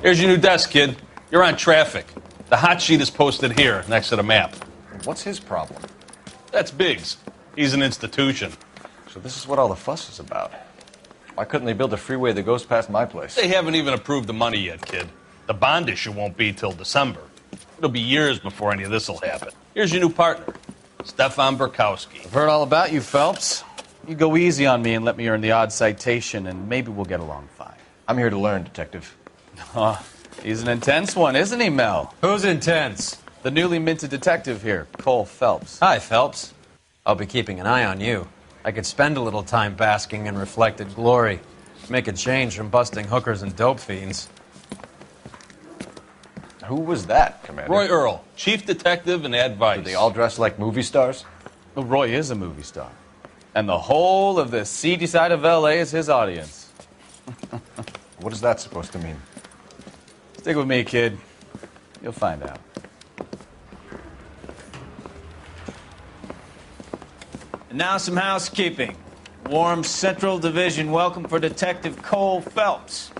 Here's your new desk, kid. You're on traffic. The hot sheet is posted here, next to the map. What's his problem? That's Biggs. He's an institution. So this is what all the fuss is about. Why couldn't they build a freeway that goes past my place? They haven't even approved the money yet, kid. The bond issue won't be till December. It'll be years before any of this will happen. Here's your new partner, Stefan Burkowski. I've heard all about you, Phelps. You go easy on me and let me earn the odd citation, and maybe we'll get along fine. I'm here to learn, Detective. He's an intense one, isn't he, Mel? Who's intense? The newly minted detective here, Cole Phelps. Hi, Phelps. I'll be keeping an eye on you. I could spend a little time basking in reflected glory. Make a change from busting hookers and dope fiends. Who was that, Commander? Roy Earl, chief detective and advice. Do they all dress like movie stars? Well, Roy is a movie star. And the whole of the seedy side of L.A. is his audience. What is that supposed to mean? Stick with me, kid. You'll find out. And now some housekeeping. Warm Central Division welcome for Detective Cole Phelps.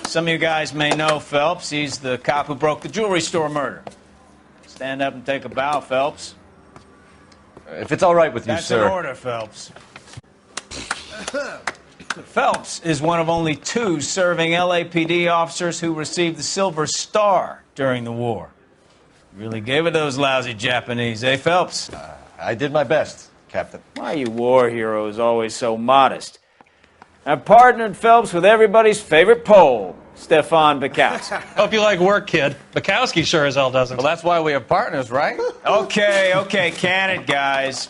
Some of you guys may know Phelps. He's the cop who broke the jewelry store murder. Stand up and take a bow, Phelps. If it's all right with you, That's sir. an order, Phelps. Phelps is one of only 2 serving LAPD officers who received the Silver Star during the war. Really gave it those lousy Japanese, eh, Phelps? I did my best, Captain. Why are you war heroes always so modest? I've partnered Phelps with everybody's favorite Pole, Stefan Burkowski. Hope you like work, kid. Bukowski sure as hell doesn't. Well, that's why we have partners, right? Okay, can it, guys.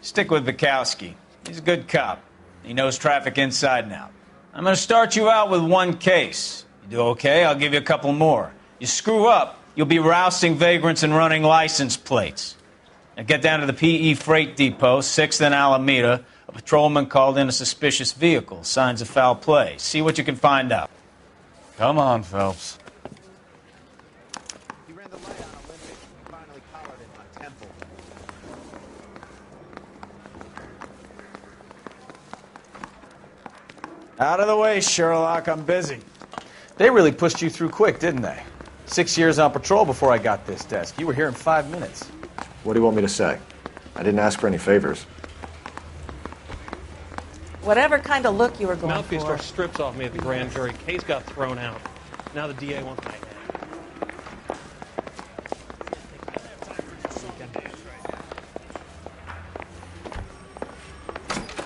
Stick with Burkowski. He's a good cop. He knows traffic inside and out. I'm going to start you out with 1 case. You do okay, I'll give you a couple more. You screw up, you'll be rousting vagrants and running license plates. Now get down to the PE Freight Depot, 6th and Alameda. A patrolman called in a suspicious vehicle. Signs of foul play. See what you can find out. Come on, Phelps. He ran the light on Olympic and finally collared him on Temple. Out of the way, Sherlock. I'm busy. They really pushed you through quick, didn't they? 6 years on patrol before I got this desk. You were here in 5 minutes. What do you want me to say? I didn't ask for any favors. Whatever kind of look you were going Mouthpiece for. tore strips off me at the grand jury. Case got thrown out. Now the DA wants my head.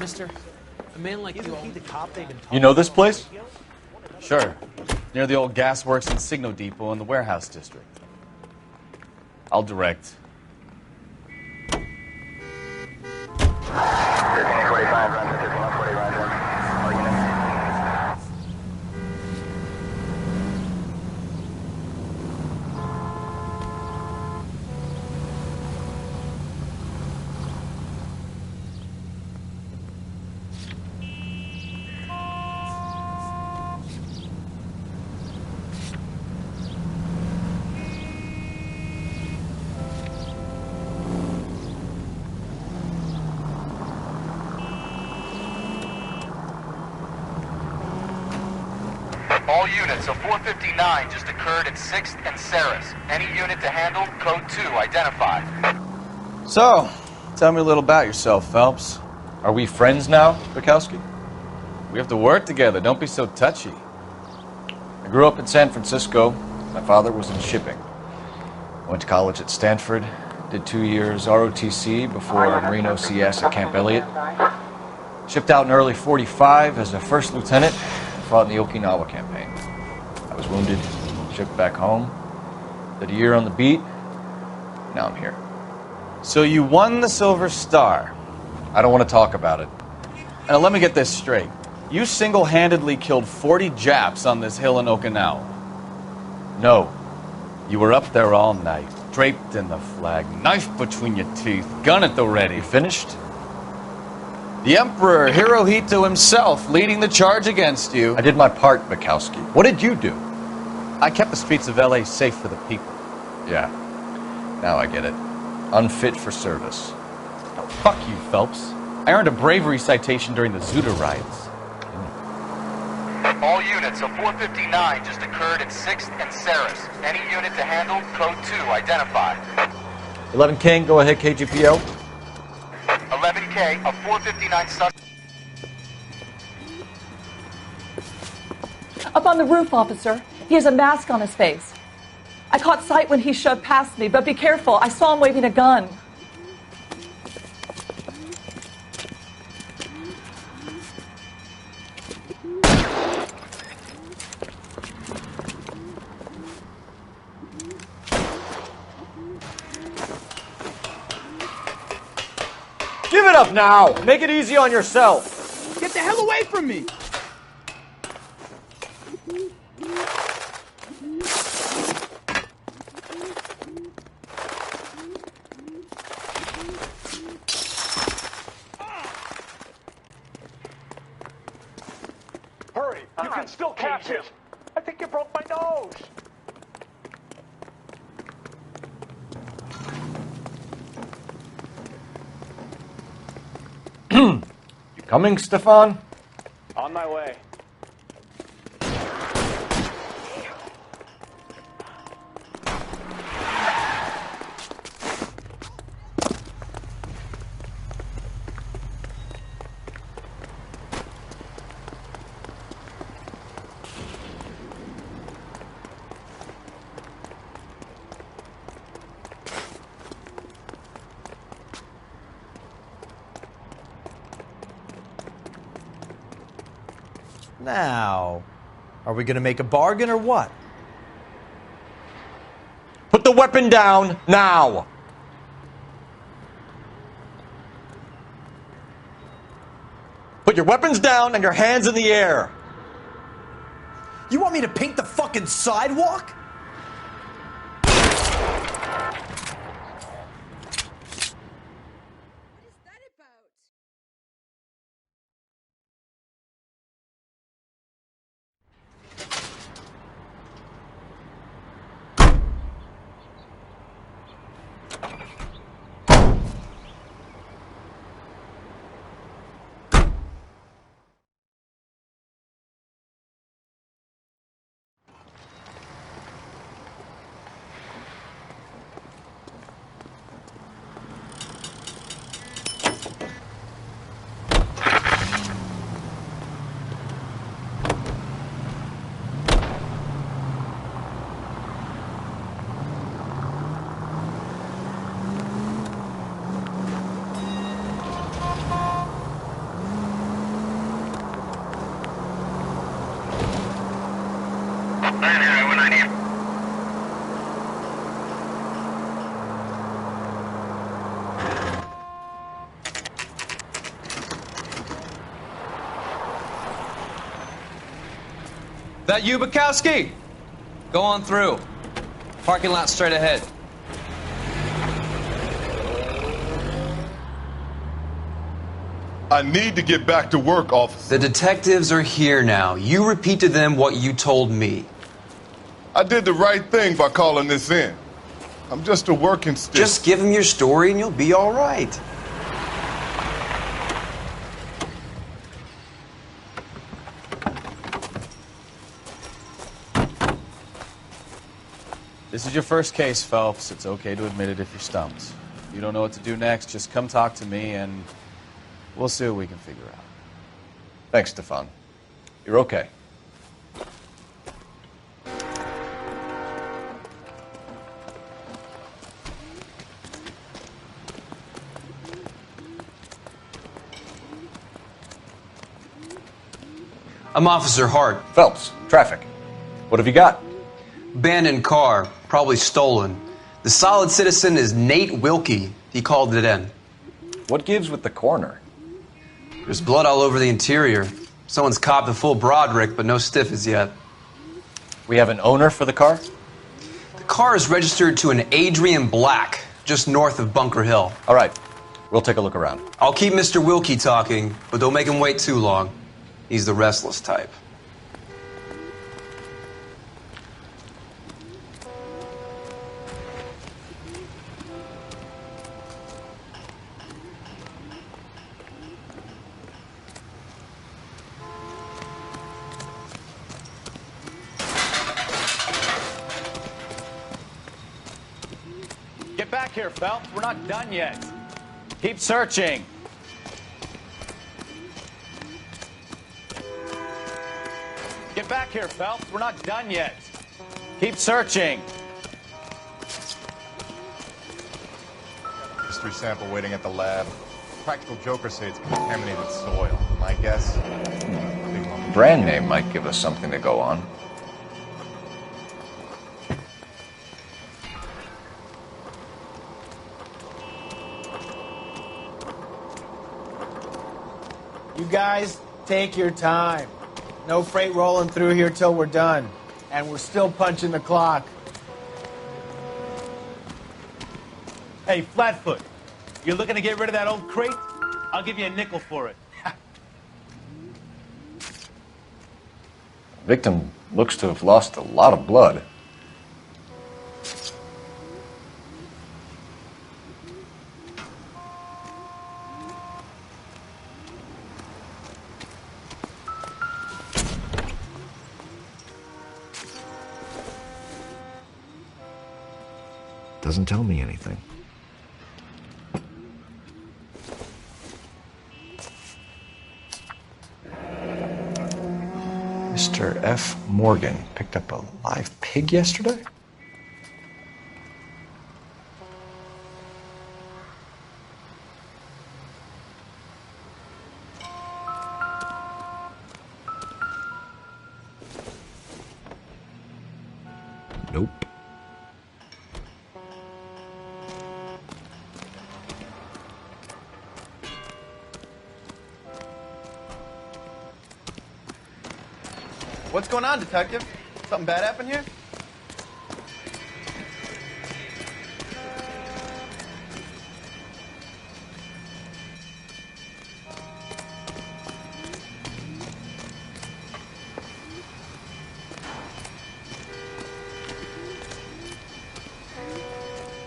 Mister, a man like you... You know this place? Sure. Near the old gasworks and Signo Depot in the warehouse district. I'll direct. All units, a 459 just occurred at 6th and Saris. Any unit to handle, code 2, identified. So, tell me a little about yourself, Phelps. Are we friends now, Bukowski? We have to work together. Don't be so touchy. I grew up in San Francisco. My father was in shipping. I went to college at Stanford, did 2 years ROTC before Marino CS at Camp Elliott. Shipped out in early '45 as a first lieutenant and fought in the Okinawa campaign. I was wounded, shipped back home, did a year on the beat. Now I'm here. So you won the Silver Star. I don't want to talk about it. Now let me get this straight. You single-handedly killed 40 Japs on this hill in Okinawa. No. You were up there all night, draped in the flag, knife between your teeth, gun at the ready. You finished? The Emperor Hirohito himself leading the charge against you. I did my part, Bukowski. What did you do? I kept the streets of L.A. safe for the people. Yeah. Now I get it. Unfit for service. Oh, fuck you, Phelps. I earned a bravery citation during the Zuda riots. All All units, a 459 just occurred at 6th and Saris. Any unit to handle, code 2, identify. 11 King, go ahead, KGPO. 11K, a 459 suspect. Up on the roof, officer. He has a mask on his face. I caught sight when he shoved past me, but be careful. I saw him waving a gun. Give it up now! Make it easy on yourself! Get the hell away from me! Hurry! You can still catch him! I think you broke my nose! You coming, Stefan? On my way. Now, are we going to make a bargain or what? Put the weapon down, now! Put your weapons down and your hands in the air! You want me to paint the fucking sidewalk? That you, Bukowski? Go on through. Parking lot straight ahead. I need to get back to work, officer. The detectives are here now. You repeat to them what you told me. I did the right thing by calling this in. I'm just a working stick. Just give them your story and you'll be all right. This is your first case, Phelps. It's okay to admit it if you're stumped. If you don't know what to do next, just come talk to me and we'll see what we can figure out. Thanks, Stefan. You're okay. I'm Officer Hart. Phelps, traffic. What have you got? Abandoned car, probably stolen. The solid citizen is Nate Wilkie. He called it in. What gives with the coroner? There's blood all over the interior. Someone's copped a full Broderick, but no stiff as yet. We have an owner for the car? The car is registered to an Adrian Black, just north of Bunker Hill. All right. We'll take a look around. I'll keep Mr. Wilkie talking, but don't make him wait too long. He's the restless type. Get back here, Phelps. We're not done yet. Keep searching. Get back here, Phelps. We're not done yet. Keep searching. History sample waiting at the lab. Practical jokers say it's contaminated soil. My guess? Brand name might give us something to go on. You guys, take your time. No freight rolling through here till we're done. And we're still punching the clock. Hey, Flatfoot, you're looking to get rid of that old crate? I'll give you a nickel for it. Victim looks to have lost a lot of blood. Doesn't tell me anything. Mr. F. Morgan picked up a live pig yesterday? Nope. What's going on, Detective? Something bad happened here?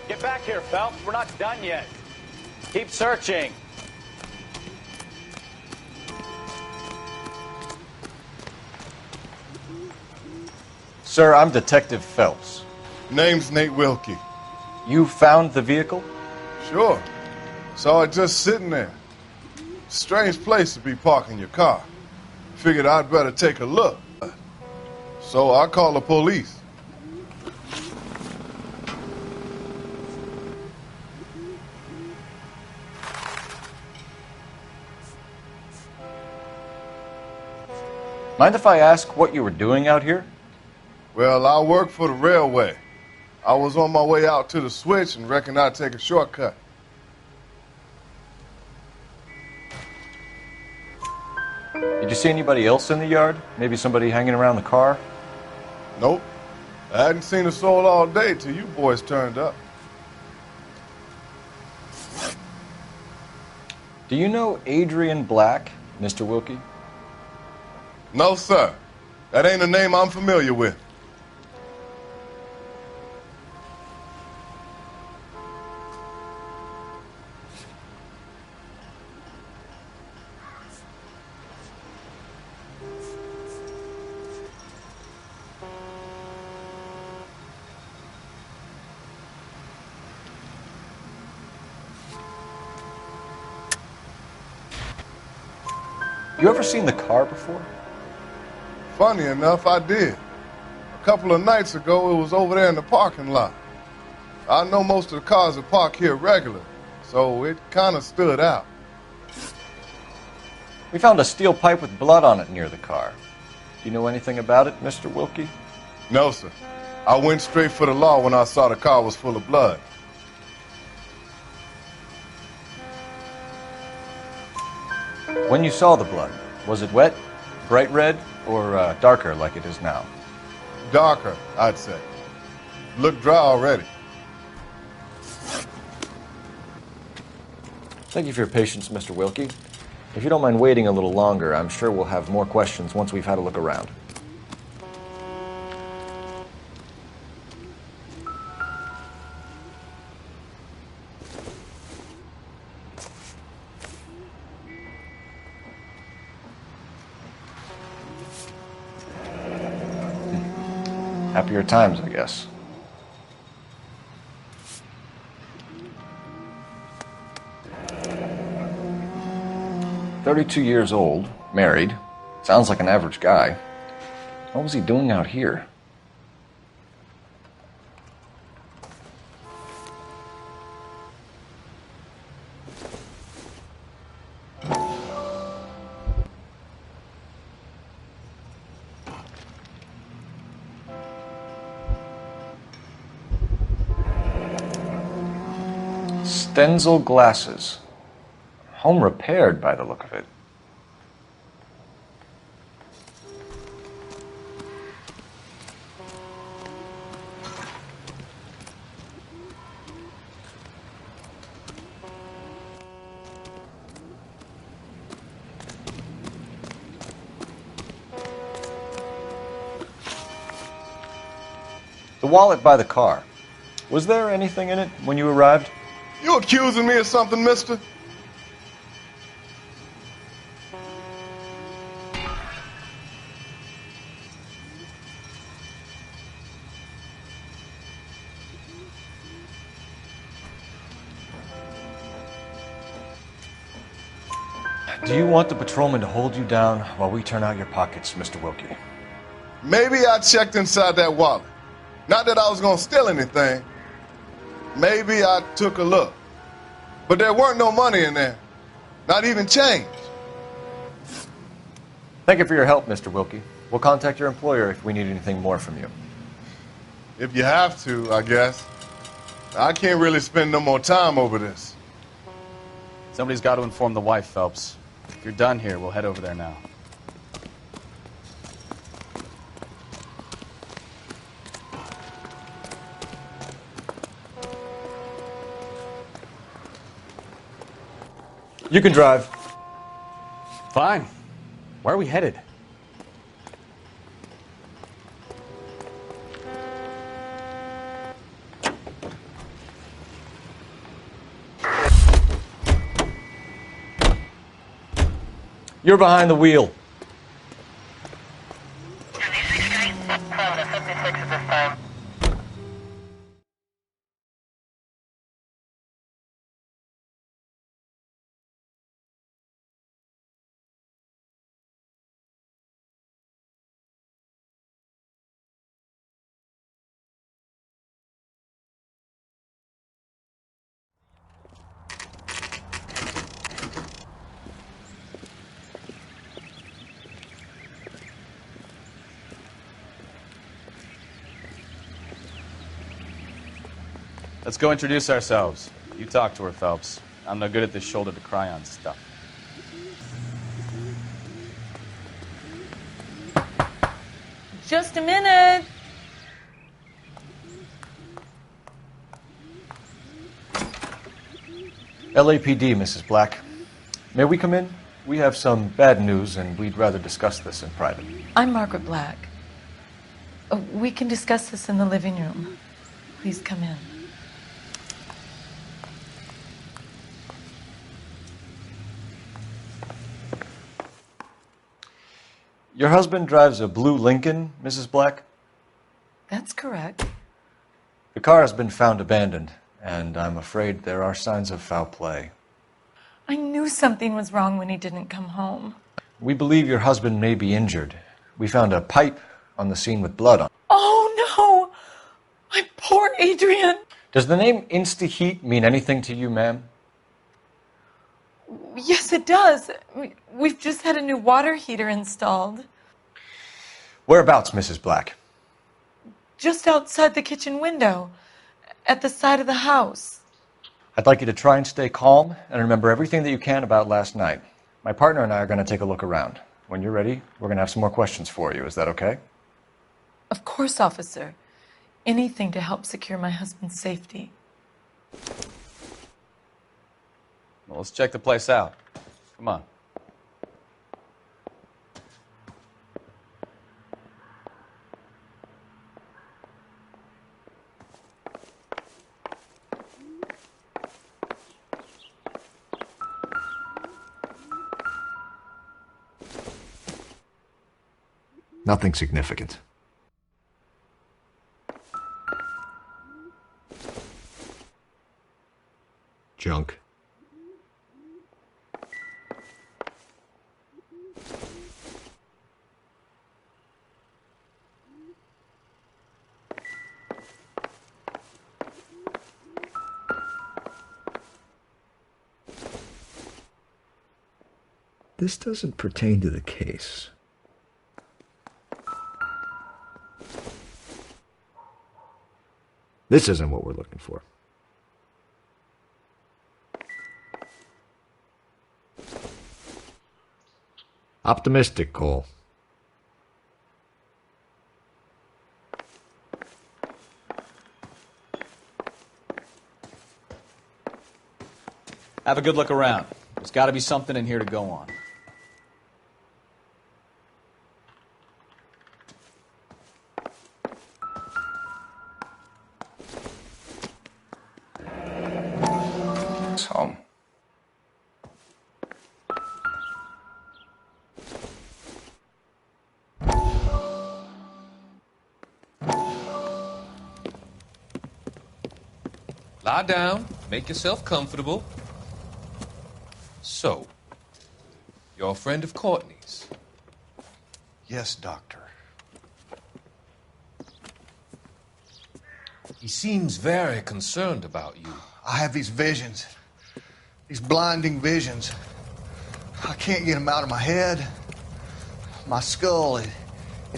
Get back here, Phelps. We're not done yet. Keep searching. Sir, I'm Detective Phelps. Name's Nate Wilkie. You found the vehicle? Sure. Saw it just sitting there. Strange place to be parking your car. Figured I'd better take a look. So I called the police. Mind if I ask what you were doing out here? Well, I work for the railway. I was on my way out to the switch and reckoned I'd take a shortcut. Did you see anybody else in the yard? Maybe somebody hanging around the car? Nope. I hadn't seen a soul all day till you boys turned up. Do you know Adrian Black, Mr. Wilkie? No, sir. That ain't a name I'm familiar with. You ever seen the car before? Funny enough, I did. A couple of nights ago, it was over there in the parking lot. I know most of the cars are parked here regular, so it kind of stood out. We found a steel pipe with blood on it near the car. Do you know anything about it, Mr. Wilkie? No, sir. I went straight for the law when I saw the car was full of blood. When you saw the blood, was it wet, bright red, or darker like it is now? Darker, I'd say. Looked dry already. Thank you for your patience, Mr. Wilkie. If you don't mind waiting a little longer, I'm sure we'll have more questions once we've had a look around. Happier times, I guess. 32 years old, married. Sounds like an average guy. What was he doing out here? Stenzel glasses. Home repaired by the look of it. The wallet by the car. Was there anything in it when you arrived? You accusing me of something, mister? Do you want the patrolman to hold you down while we turn out your pockets, Mr. Wilkie? Maybe I checked inside that wallet. Not that I was going to steal anything. Maybe I took a look. But there weren't no money in there. Not even change. Thank you for your help, Mr. Wilkie. We'll contact your employer if we need anything more from you. If you have to, I guess. I can't really spend no more time over this. Somebody's got to inform the wife, Phelps. If you're done here, we'll head over there now. You can drive. Fine. Where are we headed? You're behind the wheel. Let's go introduce ourselves. You talk to her, Phelps. I'm no good at this shoulder to cry on stuff. Just a minute. LAPD, Mrs. Black. May we come in? We have some bad news, and we'd rather discuss this in private. I'm Margaret Black. We can discuss this in the living room. Please come in. Your husband drives a blue Lincoln, Mrs. Black? That's correct. The car has been found abandoned, and I'm afraid there are signs of foul play. I knew something was wrong when he didn't come home. We believe your husband may be injured. We found a pipe on the scene with blood on it. Oh, no! My poor Adrian! Does the name Insta-Heat mean anything to you, ma'am? Yes, it does. We've just had a new water heater installed. Whereabouts, Mrs. Black? Just outside the kitchen window, at the side of the house. I'd like you to try and stay calm and remember everything that you can about last night. My partner and I are going to take a look around. When you're ready, we're going to have some more questions for you. Is that okay? Of course, officer. Anything to help secure my husband's safety. Well, let's check the place out. Come on. Nothing significant. Junk. This doesn't pertain to the case. This isn't what we're looking for. Optimistic, Cole. Have a good look around. There's got to be something in here to go on. It's home. Lie down, make yourself comfortable. So, you're a friend of Courtney's? Yes, Doctor. He seems very concerned about you. I have these visions. These blinding visions. I can't get them out of my head. My skull, it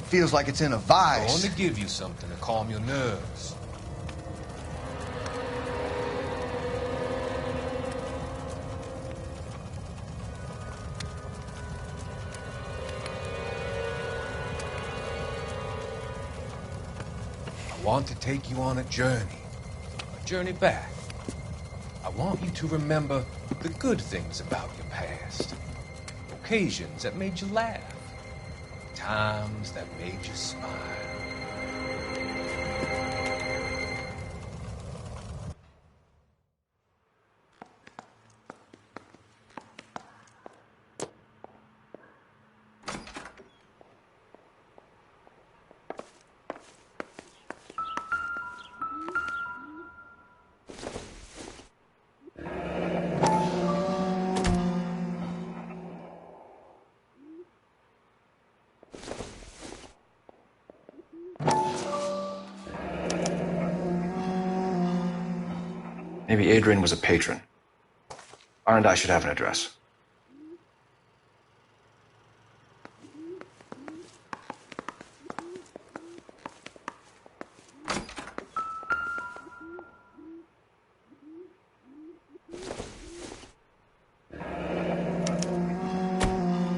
feels like it's in a I vice. want to give you something to calm your nerves. I want to take you on a journey back. I want you to remember the good things about your past, occasions that made you laugh, times that made you smile. Maybe Adrian was a patron. R&I should have an address.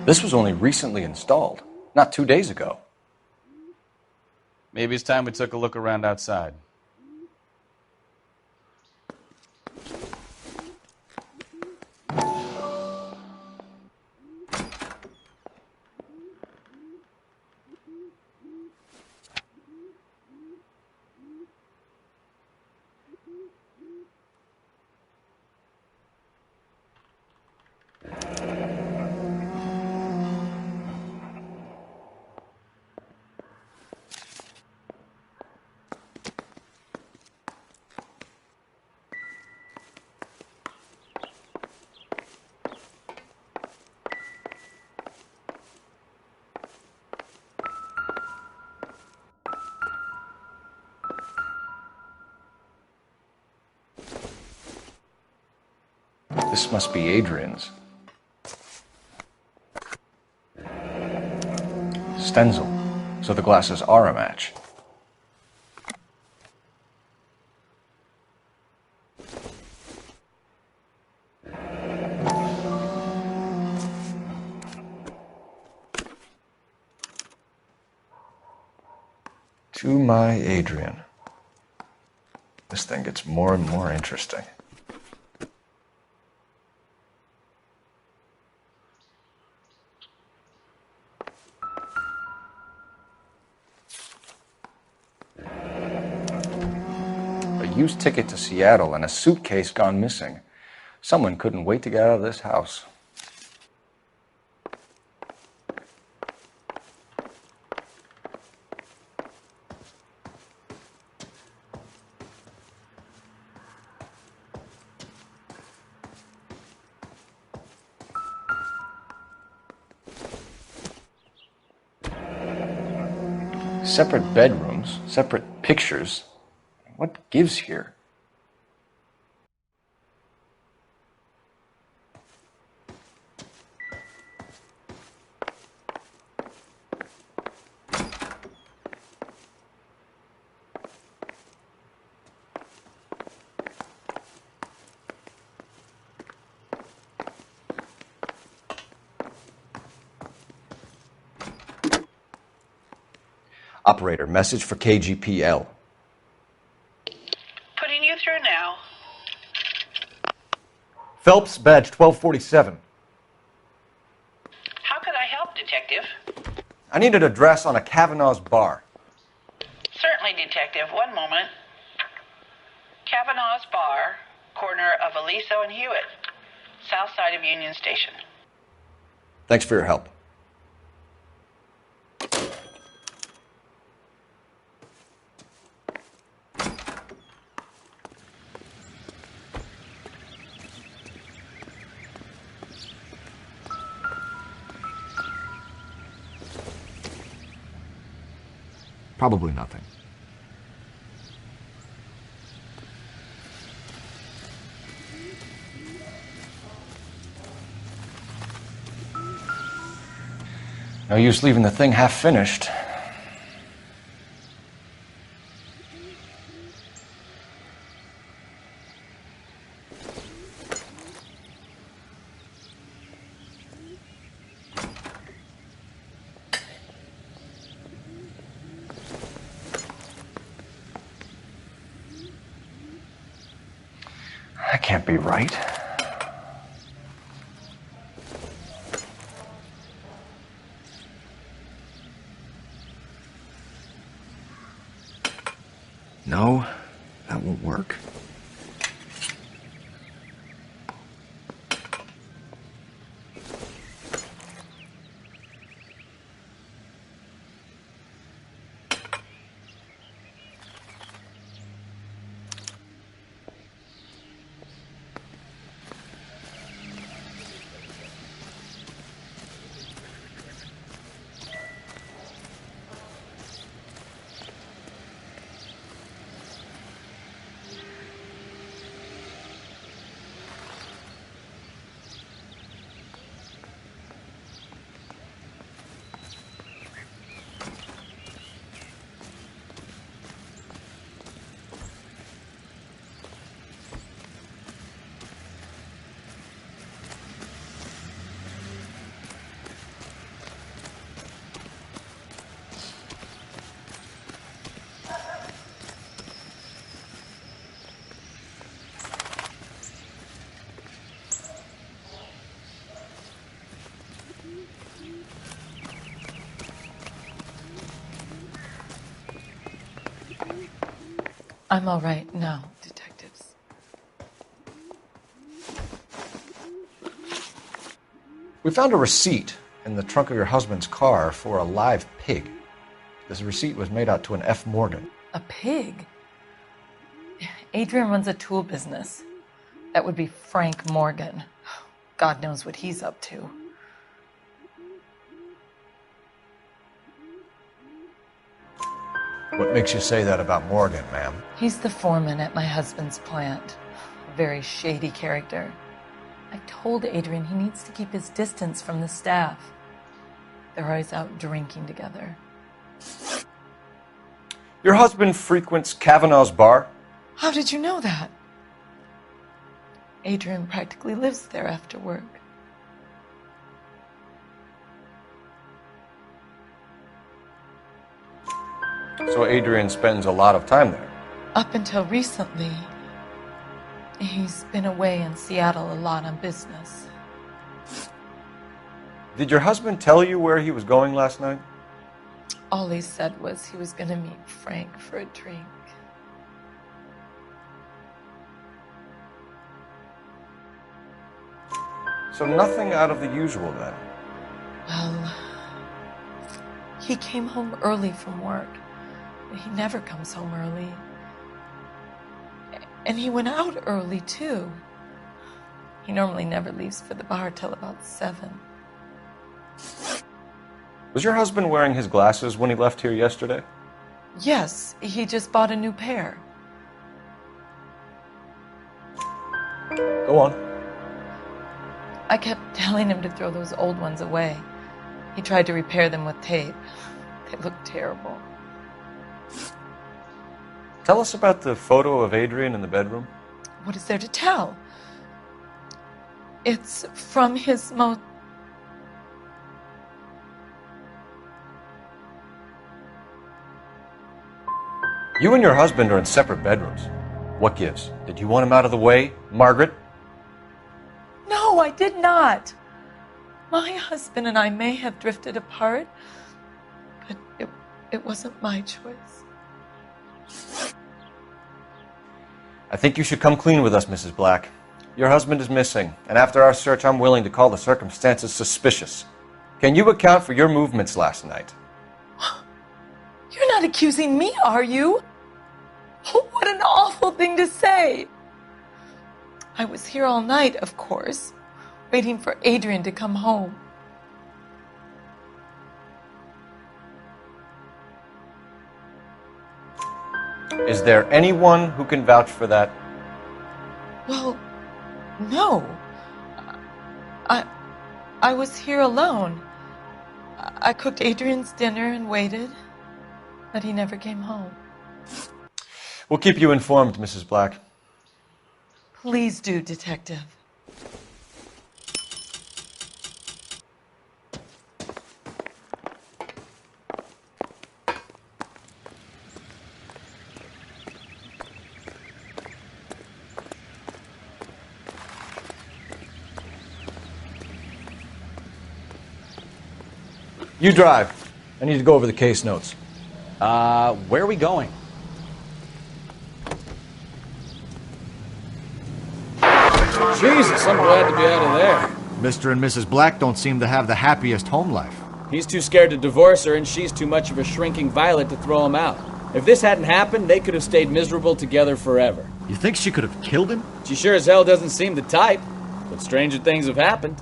This was only recently installed, not 2 days ago. Maybe it's time we took a look around outside. This must be Adrian's. Stencil, so the glasses are a match. To my Adrian. This thing gets more and more interesting. A used ticket to Seattle and a suitcase gone missing. Someone couldn't wait to get out of this house. Separate bedrooms, separate pictures. What gives here? Operator, message for KGPL. Putting you through now. Phelps, badge 1247. How could I help, Detective? I need an address on a Kavanaugh's bar. Certainly, Detective. One moment. Kavanaugh's Bar, corner of Aliso and Hewitt, south side of Union Station. Thanks for your help. Probably nothing. No use leaving the thing half finished. That can't be right. No, that won't work. I'm all right now, detectives. We found a receipt in the trunk of your husband's car for a live pig. This receipt was made out to an F. Morgan. A pig? Adrian runs a tool business. That would be Frank Morgan. God knows what he's up to. What makes you say that about Morgan, ma'am? He's the foreman at my husband's plant. A very shady character. I told Adrian he needs to keep his distance from the staff. They're always out drinking together. Your husband frequents Kavanaugh's bar? How did you know that? Adrian practically lives there after work. So Adrian spends a lot of time there. Up until recently, he's been away in Seattle a lot on business. Did your husband tell you where he was going last night? All he said was he was going to meet Frank for a drink. So nothing out of the usual then? Well, he came home early from work. He never comes home early. And he went out early, too. He normally never leaves for the bar till about 7. Was your husband wearing his glasses when he left here yesterday? Yes, he just bought a new pair. Go on. I kept telling him to throw those old ones away. He tried to repair them with tape. They looked terrible. Tell us about the photo of Adrian in the bedroom. What is there to tell? It's from his most... You and your husband are in separate bedrooms. What gives? Did you want him out of the way, Margaret? No, I did not. My husband and I may have drifted apart, but it wasn't my choice. I think you should come clean with us, Mrs. Black. Your husband is missing, and after our search, I'm willing to call the circumstances suspicious. Can you account for your movements last night? You're not accusing me, are you? Oh, what an awful thing to say. I was here all night, of course, waiting for Adrian to come home. Is there anyone who can vouch for that? Well, no. I was here alone. I cooked Adrian's dinner and waited, but he never came home. We'll keep you informed, Mrs. Black. Please do, Detective. You drive. I need to go over the case notes. Where are we going? Jesus, I'm glad to be out of there. Mr. and Mrs. Black don't seem to have the happiest home life. He's too scared to divorce her, and she's too much of a shrinking violet to throw him out. If this hadn't happened, they could have stayed miserable together forever. You think she could have killed him? She sure as hell doesn't seem the type, but stranger things have happened.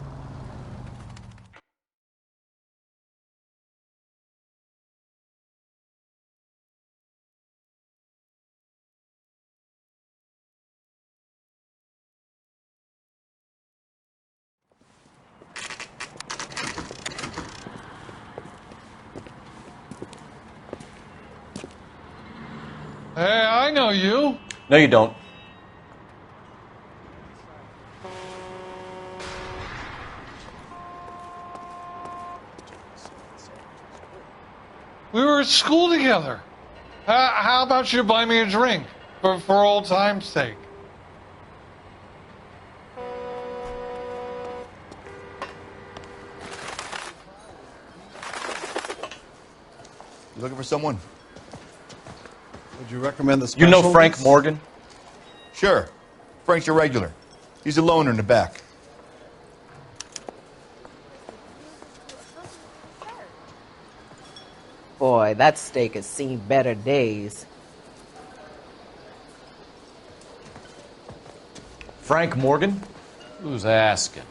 Hey, I know you. No, you don't. We were at school together. How about you buy me a drink for old time's sake? You looking for someone? Would you recommend the You special? know Frank Morgan? Sure. Frank's your regular. He's a loner in the back. Boy, that steak has seen better days. Frank Morgan? Who's asking?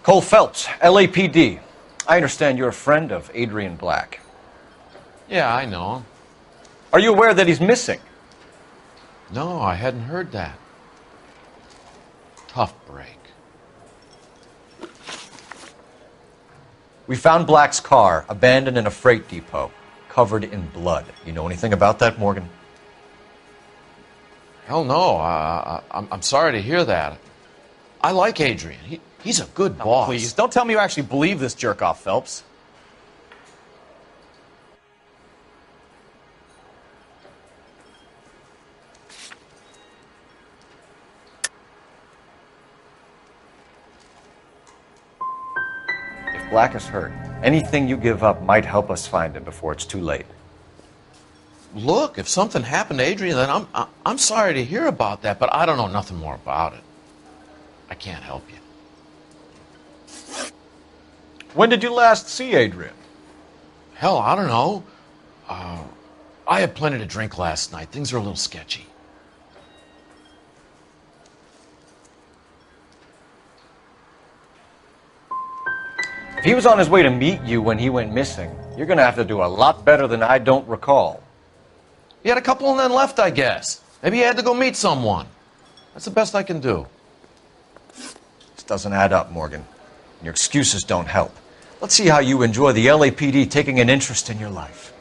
Cole Phelps, LAPD. I understand you're a friend of Adrian Black. Yeah, I know him. Are you aware that he's missing? No, I hadn't heard that. Tough break. We found Black's car abandoned in a freight depot, covered in blood. You know anything about that, Morgan? Hell no. I'm sorry to hear that. I like Adrian. He's a good boss. Please, don't tell me you actually believe this jerk-off, Phelps. If Black is hurt, anything you give up might help us find him before it's too late. Look, if something happened to Adrian, then I'm sorry to hear about that, but I don't know nothing more about it. I can't help you. When did you last see Adrian? Hell, I don't know. I had plenty to drink last night. Things are a little sketchy. If he was on his way to meet you when he went missing, you're going to have to do a lot better than I don't recall. He had a couple and then left, I guess. Maybe he had to go meet someone. That's the best I can do. This doesn't add up, Morgan. Your excuses don't help. Let's see how you enjoy the LAPD taking an interest in your life.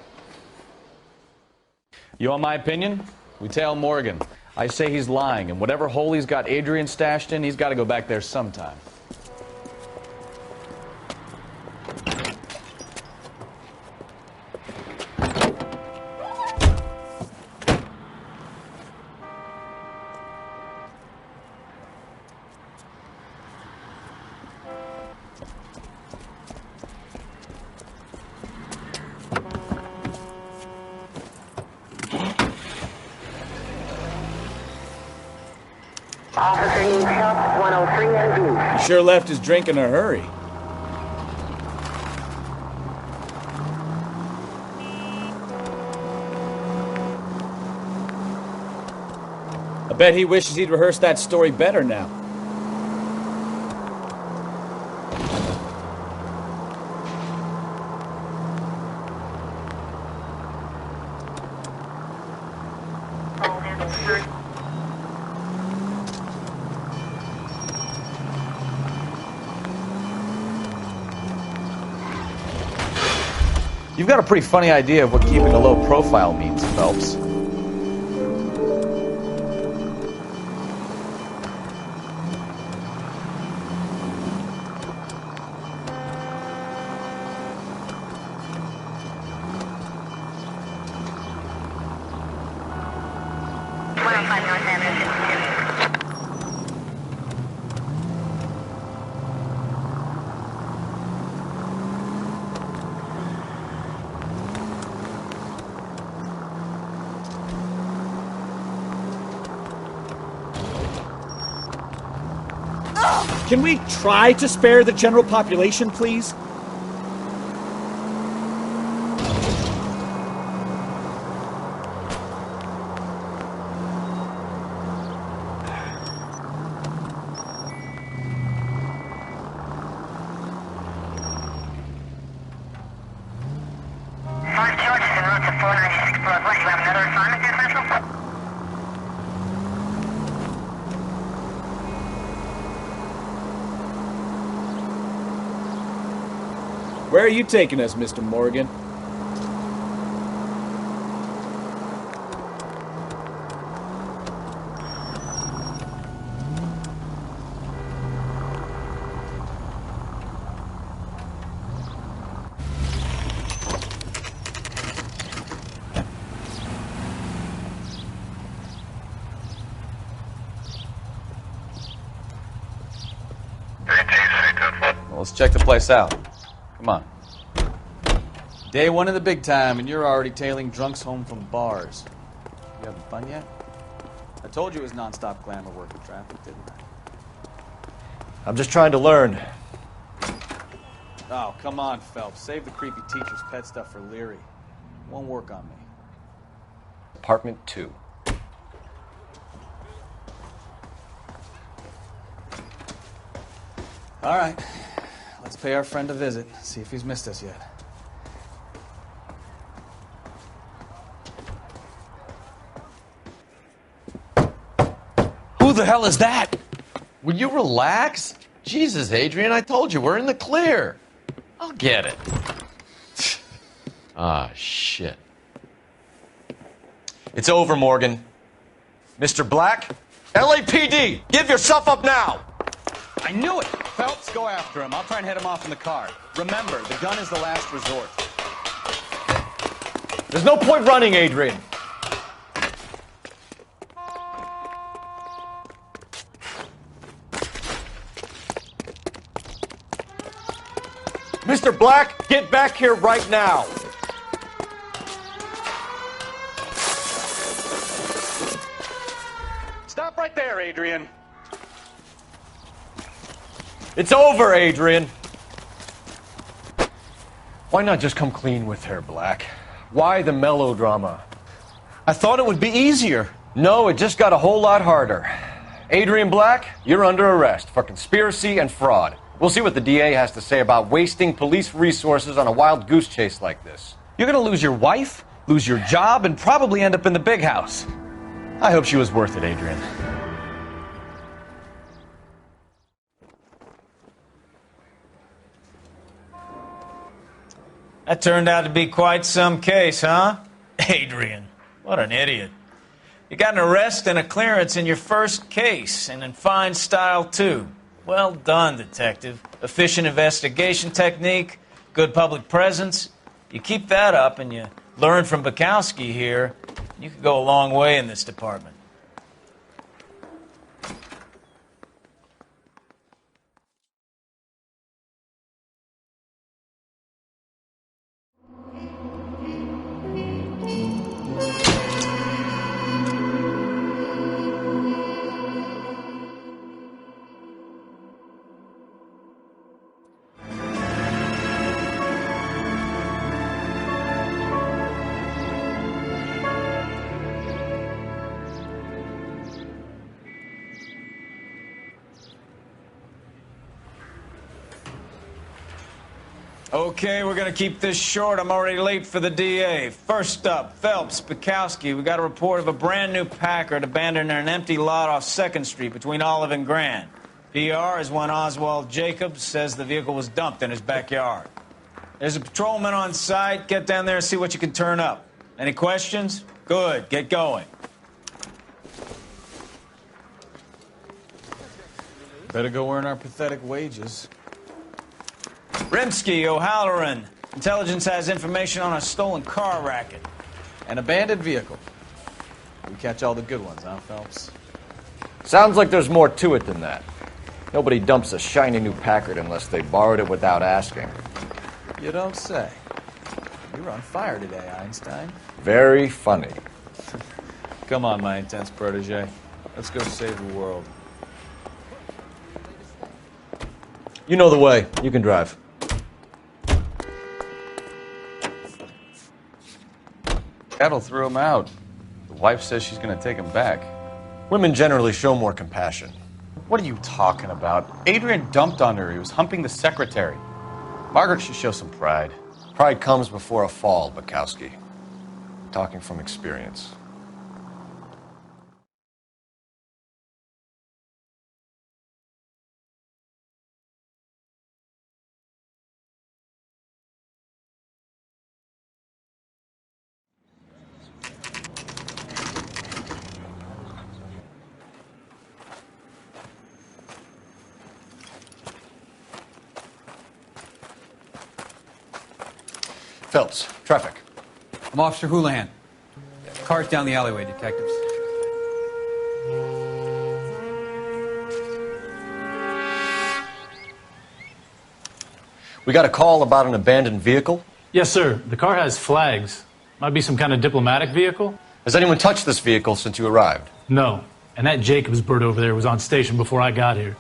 You want my opinion? We tail Morgan. I say he's lying, and whatever hole he's got Adrian stashed in, he's got to go back there sometime. Officer needs help, 103 and view. He sure left his drink in a hurry. I bet he wishes he'd rehearsed that story better now. You've got a pretty funny idea of what keeping a low profile means, Phelps. Can we try to spare the general population, please? Where are you taking us, Mr. Morgan? Well, let's check the place out. Come on. Day one of the big time, and you're already tailing drunks home from bars. You having fun yet? I told you it was non-stop glamour work in traffic, didn't I? I'm just trying to learn. Oh, come on, Phelps. Save the creepy teacher's pet stuff for Leary. Won't work on me. Apartment 2. All right. Let's pay our friend a visit. See if he's missed us yet. Who the hell is that? Will you relax? Jesus, Adrian, I told you, we're in the clear. I'll get it. Ah, shit. It's over, Morgan. Mr. Black? LAPD! Give yourself up now! I knew it! Phelps, go after him. I'll try and head him off in the car. Remember, the gun is the last resort. There's no point running, Adrian. Mr. Black, get back here right now. Stop right there, Adrian. It's over, Adrian. Why not just come clean with her, Black? Why the melodrama? I thought it would be easier. No, it just got a whole lot harder. Adrian Black, you're under arrest for conspiracy and fraud. We'll see what the DA has to say about wasting police resources on a wild goose chase like this. You're gonna lose your wife, lose your job, and probably end up in the big house. I hope she was worth it, Adrian. That turned out to be quite some case, huh? Adrian, what an idiot. You got an arrest and a clearance in your first case, and in fine style, too. Well done, detective. Efficient investigation technique, good public presence. You keep that up and you learn from Bukowski here, you could go a long way in this department. Okay, we're gonna keep this short. I'm already late for the DA. First up, Phelps, Bukowski. We got a report of a brand new Packard abandoned in an empty lot off 2nd Street between Olive and Grand. PR is one Oswald Jacobs says the vehicle was dumped in his backyard. There's a patrolman on site. Get down there and see what you can turn up. Any questions? Good, get going. Better go earn our pathetic wages. Rimsky, O'Halloran. Intelligence has information on a stolen car racket. An abandoned vehicle. We catch all the good ones, huh, Phelps? Sounds like there's more to it than that. Nobody dumps a shiny new Packard unless they borrowed it without asking. You don't say. You're on fire today, Einstein. Very funny. Come on, my intense protege. Let's go save the world. You know the way. You can drive. Cattle threw him out. The wife says she's going to take him back. Women generally show more compassion. What are you talking about? Adrian dumped on her. He was humping the secretary. Margaret should show some pride. Pride comes before a fall, Bukowski. Talking from experience. Phelps, traffic. I'm Officer Houlihan. Car's down the alleyway, detectives. We got a call about an abandoned vehicle? Yes, sir. The car has flags. Might be some kind of diplomatic vehicle. Has anyone touched this vehicle since you arrived? No. And that Jacobs bird over there was on station before I got here.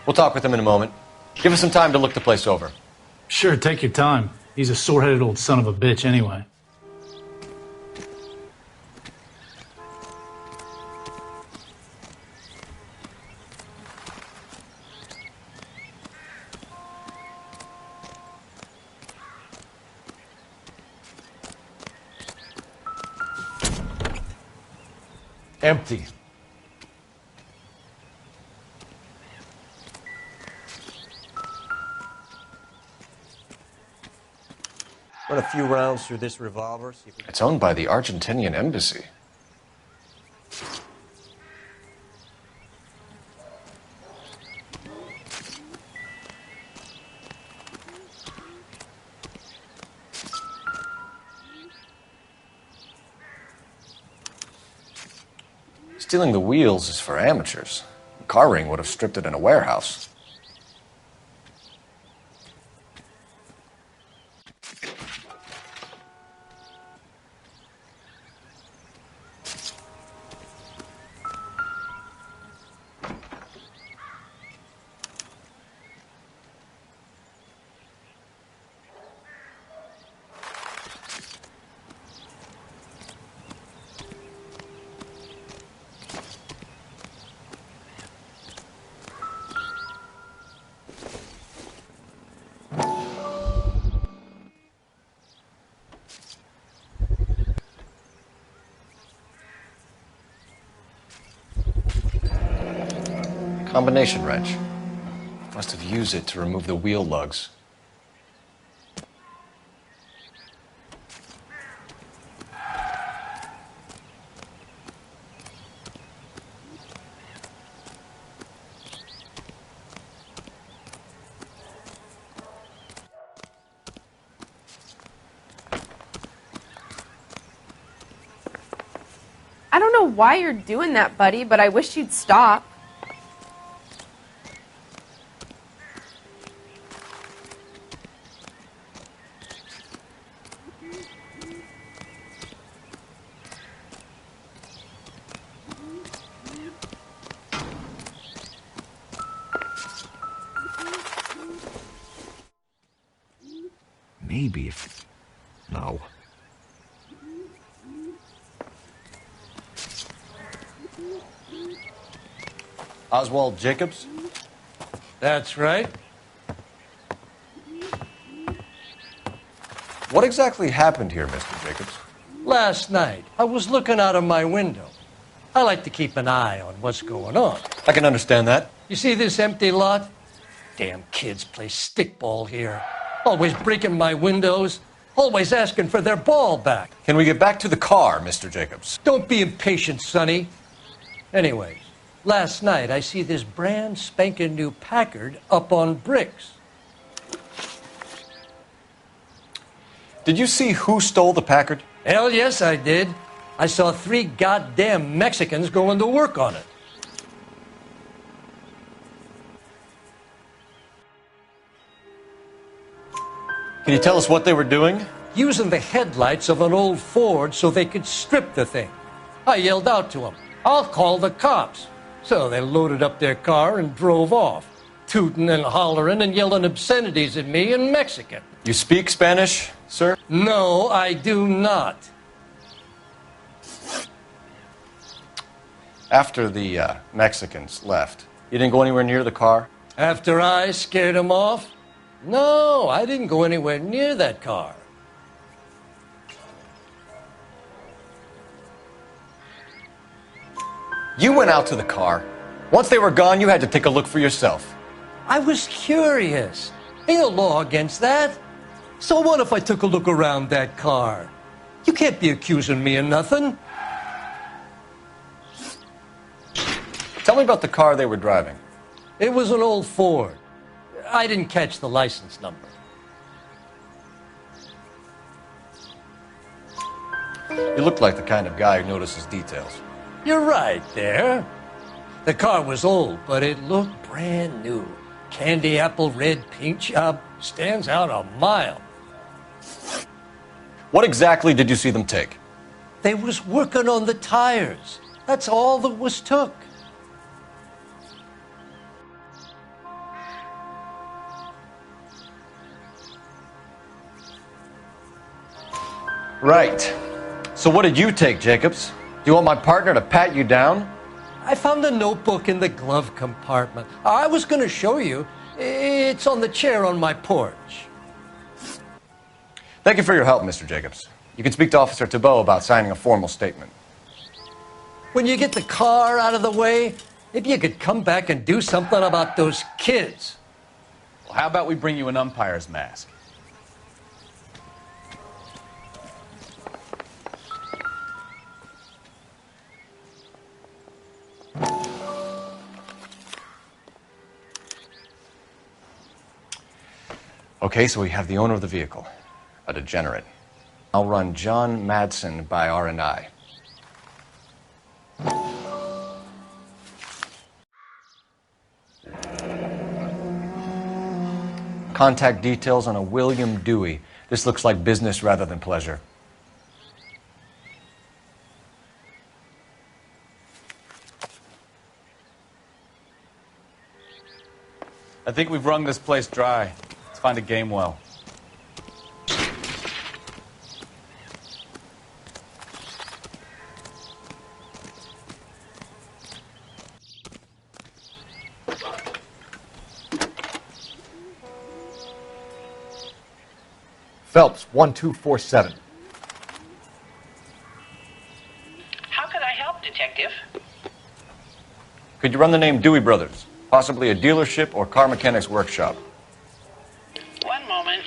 We'll talk with him in a moment. Give us some time to look the place over. Sure, take your time. He's a sore-headed old son of a bitch anyway. Empty. Run a few rounds through this revolver. See if we... It's owned by the Argentinian embassy. Stealing the wheels is for amateurs. The car ring would have stripped it in a warehouse. Combination wrench. Must have used it to remove the wheel lugs. I don't know why you're doing that, buddy, but I wish you'd stop. Maybe if... No. Oswald Jacobs? That's right. What exactly happened here, Mr. Jacobs? Last night, I was looking out of my window. I like to keep an eye on what's going on. I can understand that. You see this empty lot? Damn kids play stickball here. Always breaking my windows. Always asking for their ball back. Can we get back to the car, Mr. Jacobs? Don't be impatient, Sonny. Anyways, last night I see this brand spanking new Packard up on bricks. Did you see who stole the Packard? Hell yes, I did. I saw 3 goddamn Mexicans going to work on it. Can you tell us what they were doing? Using the headlights of an old Ford so they could strip the thing. I yelled out to them, "I'll call the cops." So they loaded up their car and drove off, tooting and hollering and yelling obscenities at me in Mexican. You speak Spanish, sir? No, I do not. After the Mexicans left, you didn't go anywhere near the car? After I scared them off? No, I didn't go anywhere near that car. You went out to the car. Once they were gone, you had to take a look for yourself. I was curious. Ain't no law against that. So what if I took a look around that car? You can't be accusing me of nothing. Tell me about the car they were driving. It was an old Ford. I didn't catch the license number. You look like the kind of guy who notices details. You're right there. The car was old, but it looked brand new. Candy apple red paint job stands out a mile. What exactly did you see them take? They was working on the tires. That's all that was took. Right. So what did you take, Jacobs? Do you want my partner to pat you down? I found a notebook in the glove compartment. I was going to show you. It's on the chair on my porch. Thank you for your help, Mr. Jacobs. You can speak to Officer Thibault about signing a formal statement. When you get the car out of the way, maybe you could come back and do something about those kids. Well, how about we bring you an umpire's mask? Okay, so we have the owner of the vehicle, a degenerate. I'll run John Madsen by R&I. Contact details on a William Dewey. This looks like business rather than pleasure. I think we've wrung this place dry. Let's find a game well. Phelps, 1247. How could I help, Detective? Could you run the name Dewey Brothers? Possibly a dealership or car mechanics workshop. One moment.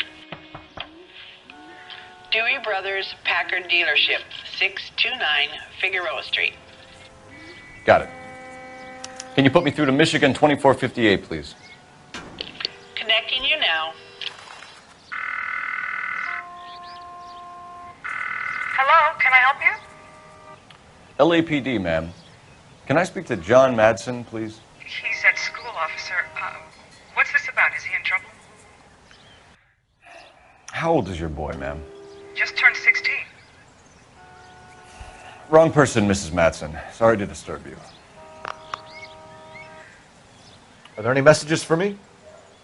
Dewey Brothers Packard Dealership, 629 Figueroa Street. Got it. Can you put me through to Michigan 2458, please? Connecting you now. Hello, can I help you? LAPD, ma'am. Can I speak to John Madsen, please? He's at school, officer. What's this about? Is he in trouble? How old is your boy, ma'am? Just turned 16. Wrong person, Mrs. Madsen. Sorry to disturb you. Are there any messages for me?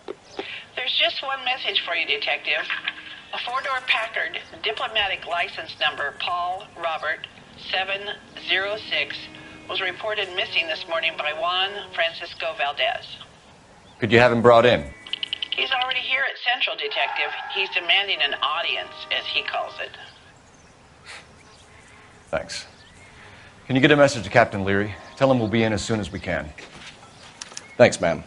There's just one message for you, Detective. A four-door Packard, diplomatic license number Paul Robert 706, was reported missing this morning by Juan Francisco Valdez. Could you have him brought in? He's already here at Central. Central, Detective. He's demanding an audience, as he calls it. Thanks. Can you get a message to Captain Leary? Tell him we'll be in as soon as we can. Thanks, ma'am.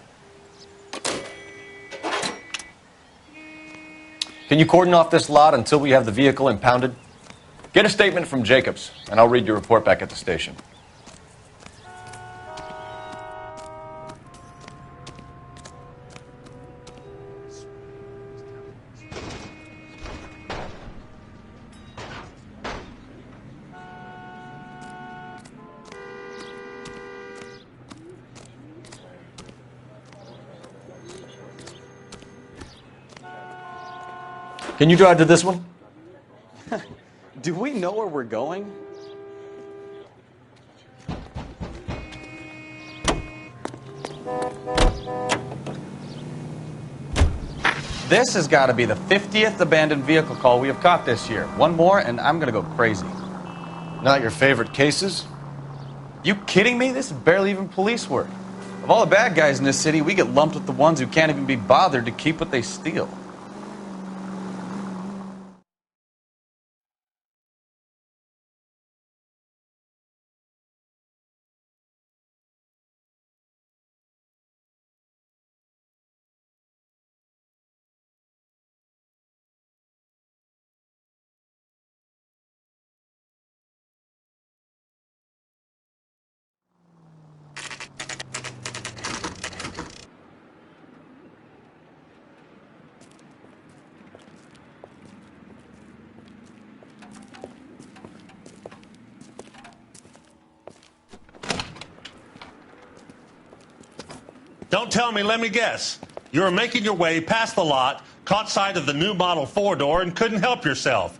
Can you cordon off this lot until we have the vehicle impounded? Get a statement from Jacobs, and I'll read your report back at the station. Can you drive to this one? Do we know where we're going? This has got to be the 50th abandoned vehicle call we have caught this year. One more, and I'm going to go crazy. Not your favorite cases? You kidding me? This is barely even police work. Of all the bad guys in this city, we get lumped with the ones who can't even be bothered to keep what they steal. Don't tell me, let me guess. You were making your way past the lot, caught sight of the new model four-door, and couldn't help yourself.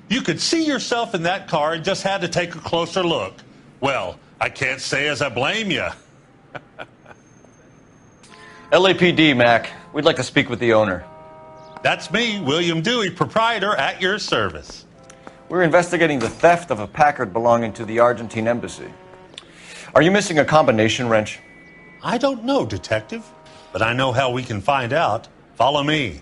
You could see yourself in that car and just had to take a closer look. Well, I can't say as I blame you. LAPD, Mac. We'd like to speak with the owner. That's me, William Dewey, proprietor, at your service. We're investigating the theft of a Packard belonging to the Argentine embassy. Are you missing a combination wrench? I don't know, Detective, but I know how we can find out. Follow me.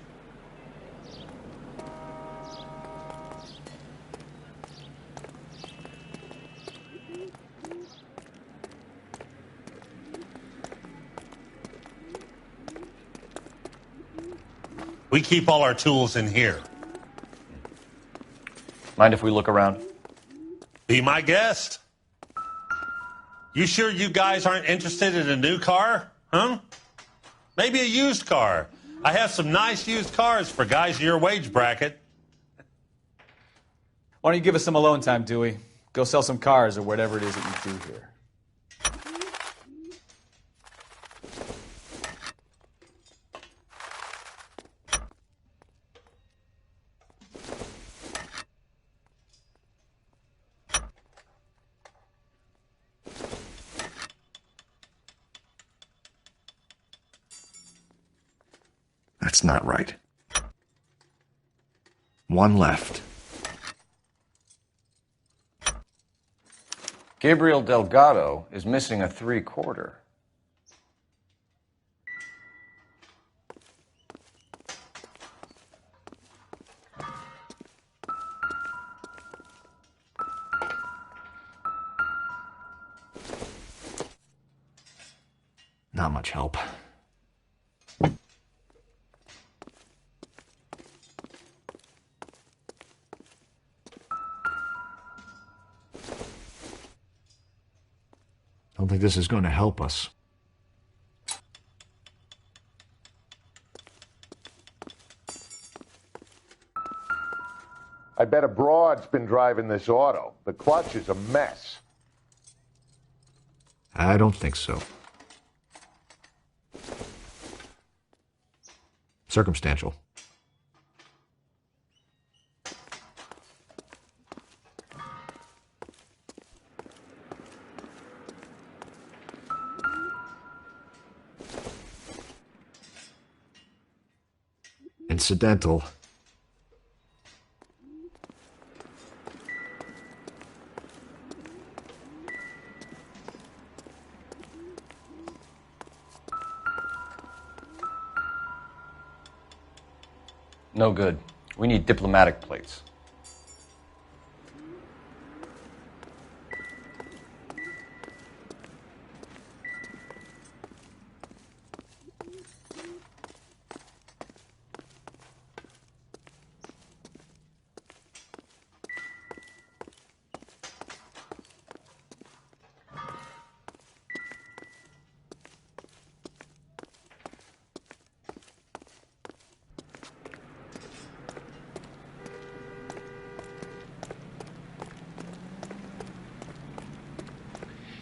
We keep all our tools in here. Mind if we look around? Be my guest. You sure you guys aren't interested in a new car? Huh? Maybe a used car. I have some nice used cars for guys in your wage bracket. Why don't you give us some alone time, Dewey? Go sell some cars or whatever it is that you do here. That's not right. One left. Gabriel Delgado is missing a 3/4. Not much help. Don't think this is going to help us. I bet a broad's been driving this auto. The clutch is a mess. I don't think so. Circumstantial. Incidental. No good. We need diplomatic plates.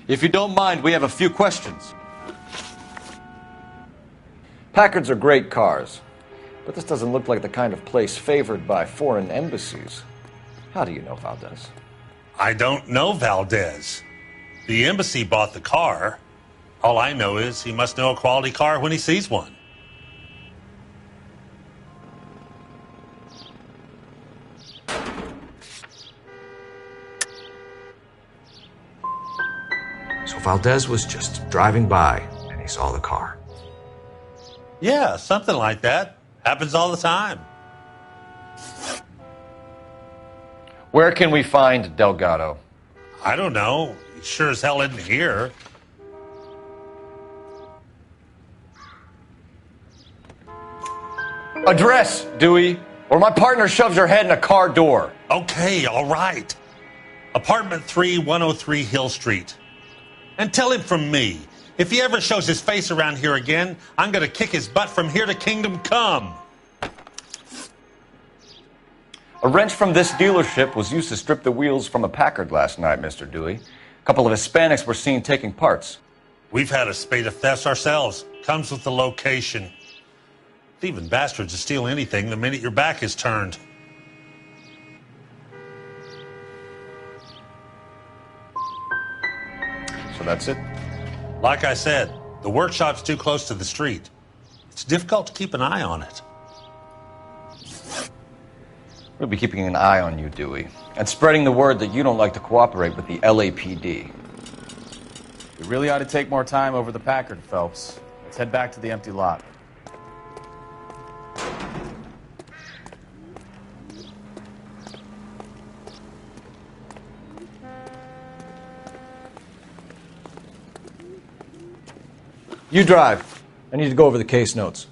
If you don't mind, we have a few questions. Packards are great cars, but this doesn't look like the kind of place favored by foreign embassies. How do you know Valdez? I don't know Valdez. The embassy bought the car. All I know is he must know a quality car when he sees one. So Valdez was just driving by and he saw the car. Yeah, something like that. Happens all the time. Where can we find Delgado? I don't know. He sure as hell isn't here. Address, Dewey, or my partner shoves her head in a car door. Okay, all right. Apartment 3, 103 Hill Street. And tell him from me, if he ever shows his face around here again, I'm going to kick his butt from here to Kingdom Come. A wrench from this dealership was used to strip the wheels from a Packard last night, Mr. Dewey. A couple of Hispanics were seen taking parts. We've had a spate of thefts ourselves. Comes with the location. Thieving bastards to steal anything the minute your back is turned. So that's it? Like I said, the workshop's too close to the street. It's difficult to keep an eye on it. We'll be keeping an eye on you, Dewey, and spreading the word that you don't like to cooperate with the LAPD. We really ought to take more time over the Packard, Phelps. Let's head back to the empty lot. You drive. I need to go over the case notes.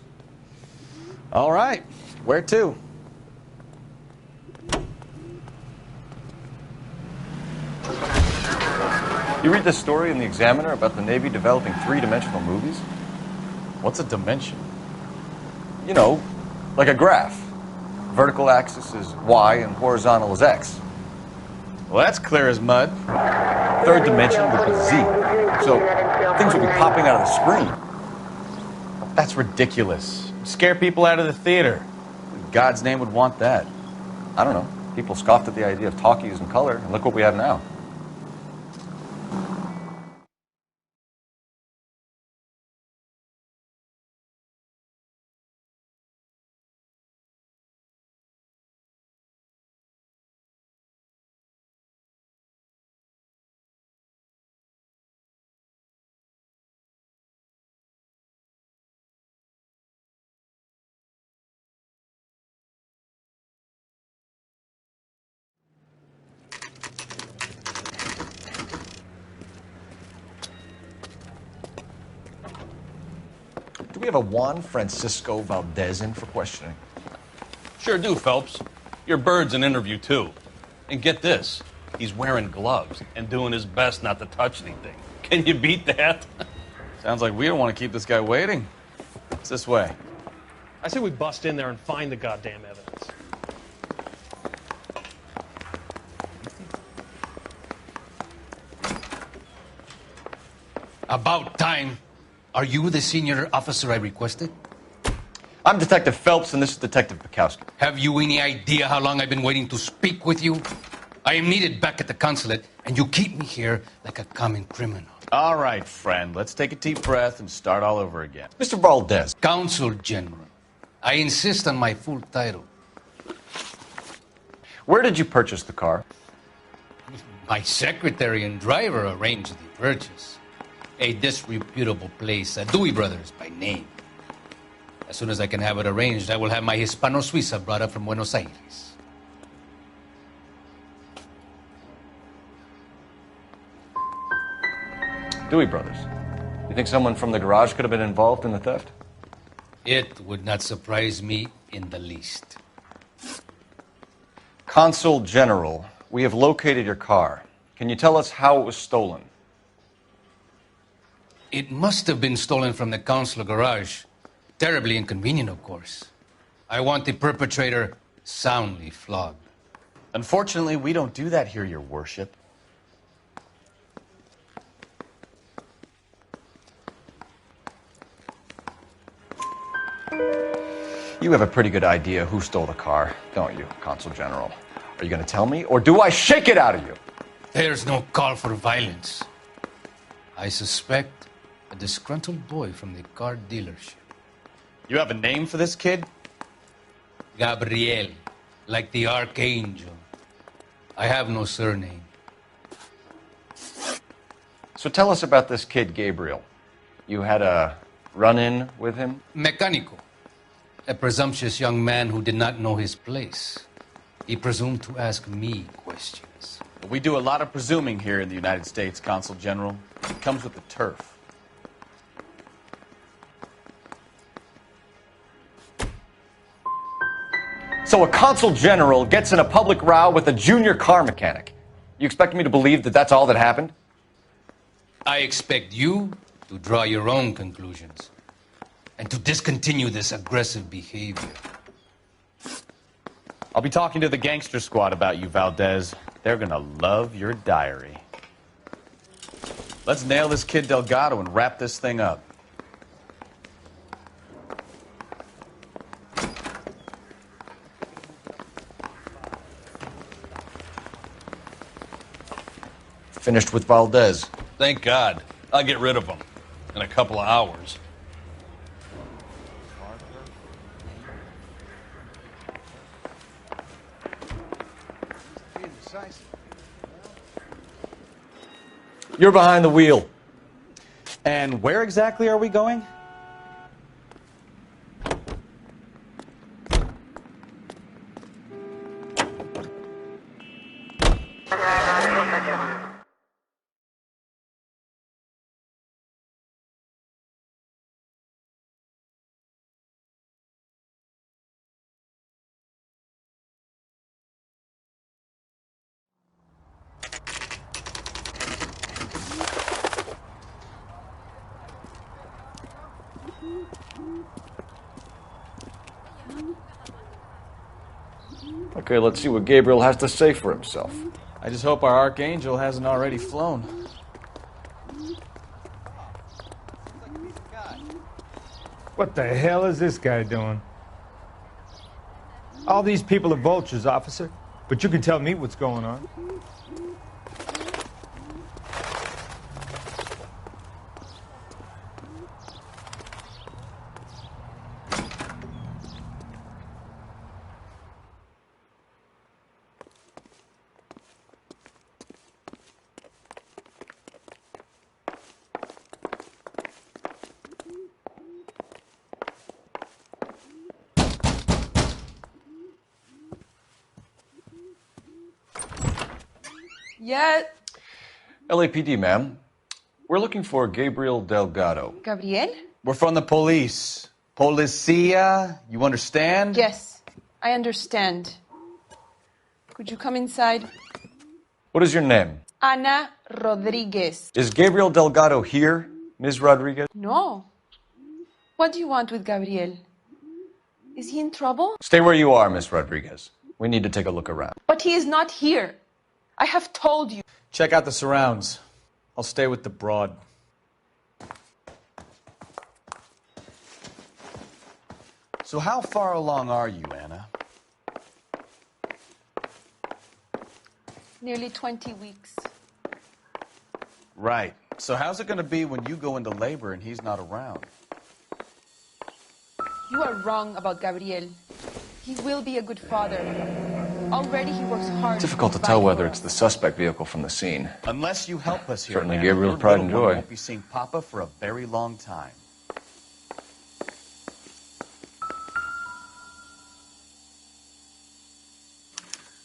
All right. Where to? You read this story in the Examiner about the Navy developing three-dimensional movies? What's a dimension? You know, like a graph. Vertical axis is Y and horizontal is X. Well, that's clear as mud. Third dimension would be Z. So things would be popping out of the screen. That's ridiculous. Scare people out of the theater. Who in God's name would want that? I don't know. People scoffed at the idea of talkies in color, and look what we have now. Do we have a Juan Francisco Valdez in for questioning? Sure do, Phelps. Your bird's an interview, too. And get this, he's wearing gloves and doing his best not to touch anything. Can you beat that? Sounds like we don't want to keep this guy waiting. It's this way. I say we bust in there and find the goddamn evidence. About time. Are you the senior officer I requested? I'm Detective Phelps, and this is Detective Bukowski. Have you any idea how long I've been waiting to speak with you? I am needed back at the consulate, and you keep me here like a common criminal. All right, friend. Let's take a deep breath and start all over again. Mr. Valdez. Consul General. I insist on my full title. Where did you purchase the car? My secretary and driver arranged the purchase. A disreputable place, Dewey Brothers by name. As soon as I can have it arranged, I will have my Hispano Suiza brought up from Buenos Aires. Dewey Brothers. You think someone from the garage could have been involved in the theft? It would not surprise me in the least. Consul General, we have located your car. Can you tell us how it was stolen? It must have been stolen from the consular garage. Terribly inconvenient, of course. I want the perpetrator soundly flogged. Unfortunately, we don't do that here, Your Worship. You have a pretty good idea who stole the car, don't you, Consul General? Are you going to tell me, or do I shake it out of you? There's no call for violence. I suspect a disgruntled boy from the car dealership. You have a name for this kid? Gabriel, like the archangel. I have no surname. So tell us about this kid, Gabriel. You had a run-in with him? Mecánico. A presumptuous young man who did not know his place. He presumed to ask me questions. We do a lot of presuming here in the United States, Consul General. It comes with the turf. So a Consul General gets in a public row with a junior car mechanic. You expect me to believe that that's all that happened? I expect you to draw your own conclusions and to discontinue this aggressive behavior. I'll be talking to the gangster squad about you, Valdez. They're gonna love your diary. Let's nail this kid Delgado and wrap this thing up. Finished with Valdez. Thank God. I'll get rid of him in a couple of hours. You're behind the wheel. And where exactly are we going? Okay, let's see what Gabriel has to say for himself. I just hope our archangel hasn't already flown. What the hell is this guy doing? All these people are vultures, officer, but you can tell me what's going on. Yeah. LAPD, ma'am. We're looking for Gabriel Delgado. Gabriel? We're from the police. Policia, you understand? Yes, I understand. Could you come inside? What is your name? Ana Rodriguez. Is Gabriel Delgado here, Ms. Rodriguez? No. What do you want with Gabriel? Is he in trouble? Stay where you are, Ms. Rodriguez. We need to take a look around. But he is not here. I have told you. Check out the surrounds. I'll stay with the broad. So how far along are you, Anna? Nearly 20 weeks. Right. So how's it going to be when you go into labor and he's not around? You are wrong about Gabriel. He will be a good father. Already he works hard. It's difficult to tell whether it's the suspect vehicle from the scene. Unless you help us here, Certainly Anna, Gabriel's your pride and little one joy. won't be seeing Papa for a very long time.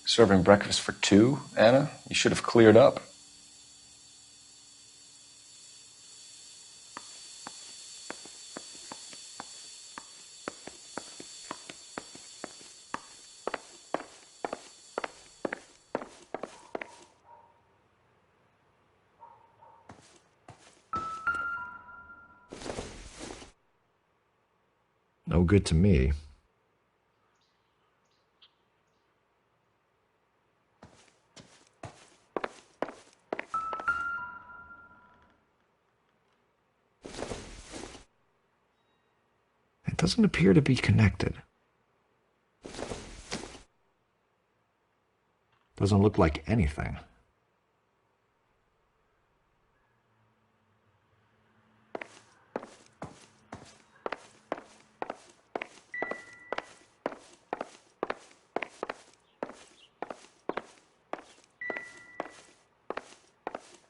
Serving breakfast for two, Anna? You should have cleared up. No good to me. It doesn't appear to be connected. Doesn't look like anything.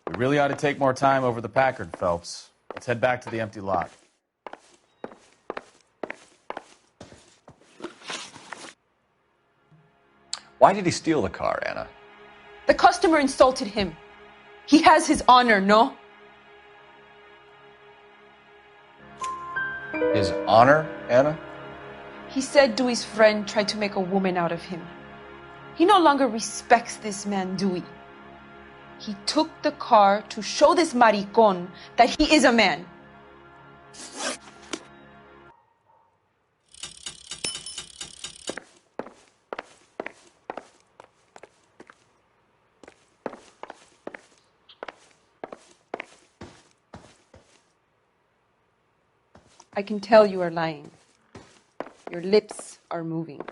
We really ought to take more time over the Packard, Phelps. Let's head back to the empty lot. Why did he steal the car, Anna? The customer insulted him. He has his honor, no? His honor, Anna? He said Dewey's friend tried to make a woman out of him. He no longer respects this man, Dewey. He took the car to show this maricón that he is a man. I can tell you are lying. Your lips are moving.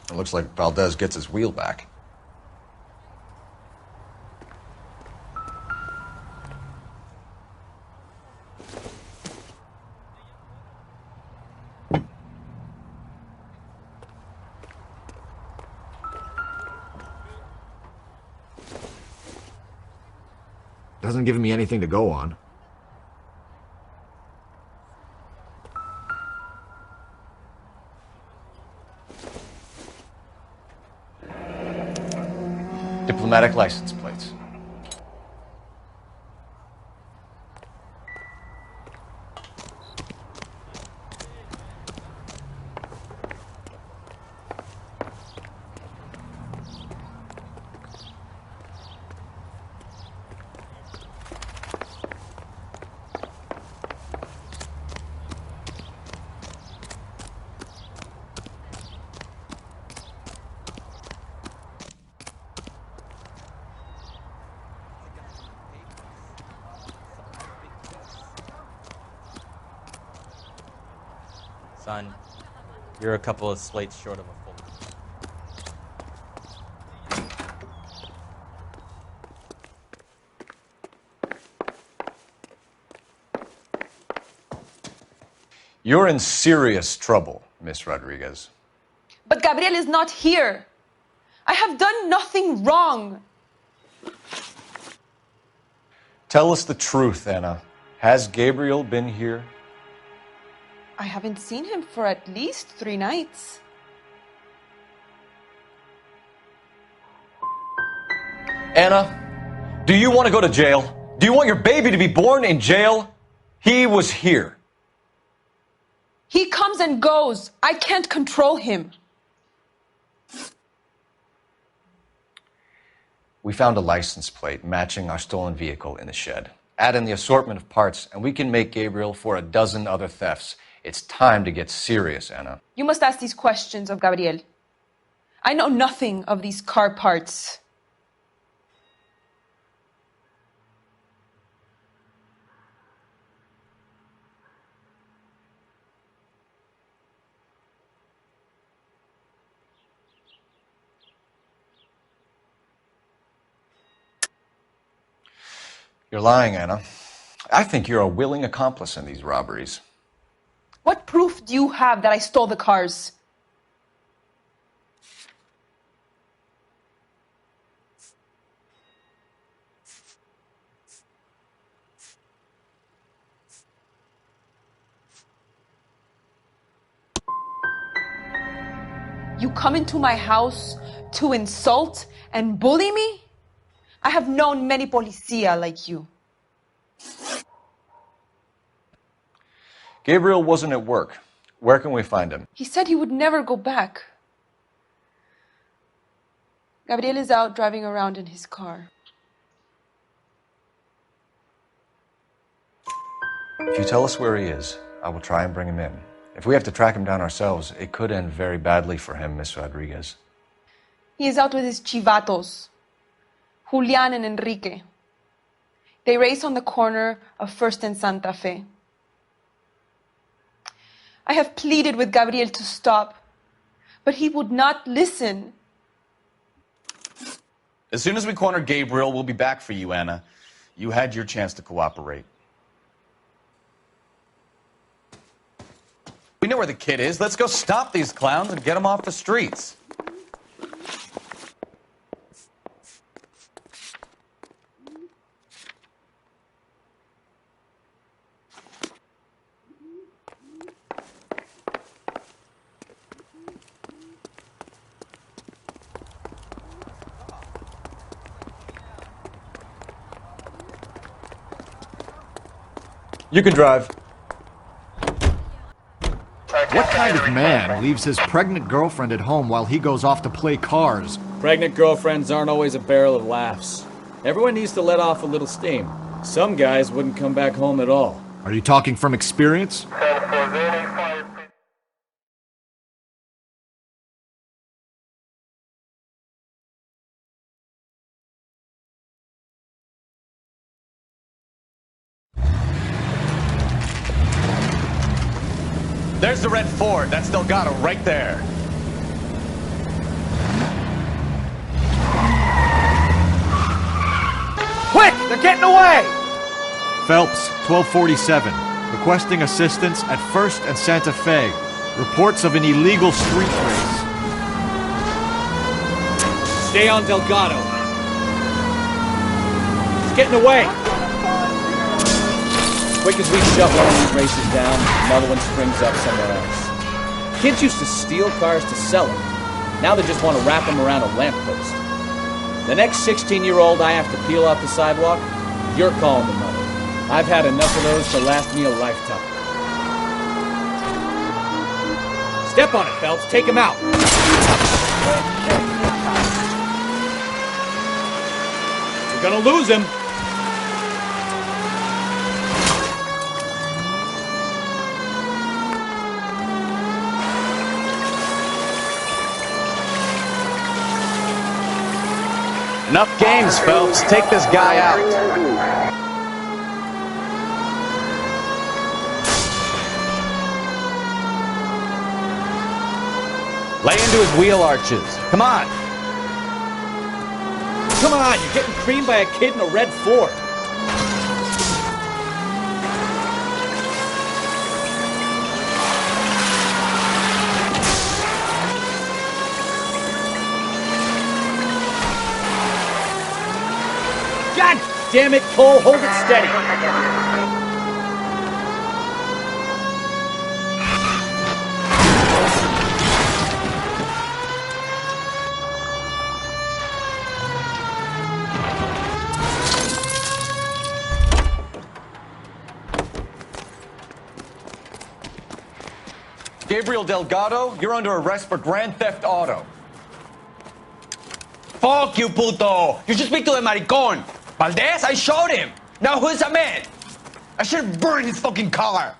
It looks like Valdez gets his wheel back. Doesn't give me anything to go on. Diplomatic license plates. Son, you're a couple of slates short of a full. You're in serious trouble, Miss Rodriguez. But Gabriel is not here. I have done nothing wrong. Tell us the truth, Anna. Has Gabriel been here? I haven't seen him for at least 3 nights. Anna, do you want to go to jail? Do you want your baby to be born in jail? He was here. He comes and goes. I can't control him. We found a license plate matching our stolen vehicle in the shed. Add in the assortment of parts, and we can make Gabriel for a dozen other thefts. It's time to get serious, Anna. You must ask these questions of Gabriel. I know nothing of these car parts. You're lying, Anna. I think you're a willing accomplice in these robberies. What proof do you have that I stole the cars? You come into my house to insult and bully me? I have known many policia like you. Gabriel wasn't at work. Where can we find him? He said he would never go back. Gabriel is out driving around in his car. If you tell us where he is, I will try and bring him in. If we have to track him down ourselves, it could end very badly for him, Miss Rodriguez. He is out with his chivatos, Julian and Enrique. They race on the corner of First and Santa Fe. I have pleaded with Gabriel to stop, but he would not listen. As soon as we corner Gabriel, we'll be back for you, Anna. You had your chance to cooperate. We know where the kid is. Let's go stop these clowns and get them off the streets. You can drive. What kind of man leaves his pregnant girlfriend at home while he goes off to play cars? Pregnant girlfriends aren't always a barrel of laughs. Everyone needs to let off a little steam. Some guys wouldn't come back home at all. Are you talking from experience? There's the red Ford. That's Delgado right there. Quick! They're getting away! Phelps, 1247. Requesting assistance at First and Santa Fe. Reports of an illegal street race. Stay on Delgado. He's getting away. Quick as we shut one of these races down, another one springs up somewhere else. Kids used to steal cars to sell them. Now they just want to wrap them around a lamppost. The next 16-year-old I have to peel off the sidewalk, you're calling the mother. I've had enough of those to last me a lifetime. Step on it, Phelps. Take him out. You're gonna lose him. Enough games, Phelps. Take this guy out. Lay into his wheel arches. Come on. Come on, you're getting creamed by a kid in a red Ford. damn it, Cole, hold it steady. Gabriel Delgado, you're under arrest for grand theft auto. Fuck you, puto! You should speak to the maricon. Valdez, I showed him. Now who's the man? I should have burned his fucking car.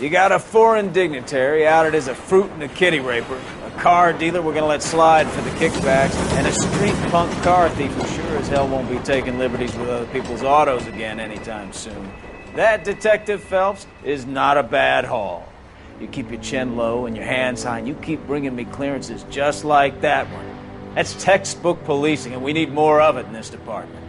You got a foreign dignitary outed as a fruit and a kitty raper, a car dealer we're gonna let slide for the kickbacks, and a street punk car thief who sure as hell won't be taking liberties with other people's autos again anytime soon. That, Detective Phelps, is not a bad haul. You keep your chin low and your hands high, and you keep bringing me clearances just like that one. That's textbook policing, and we need more of it in this department.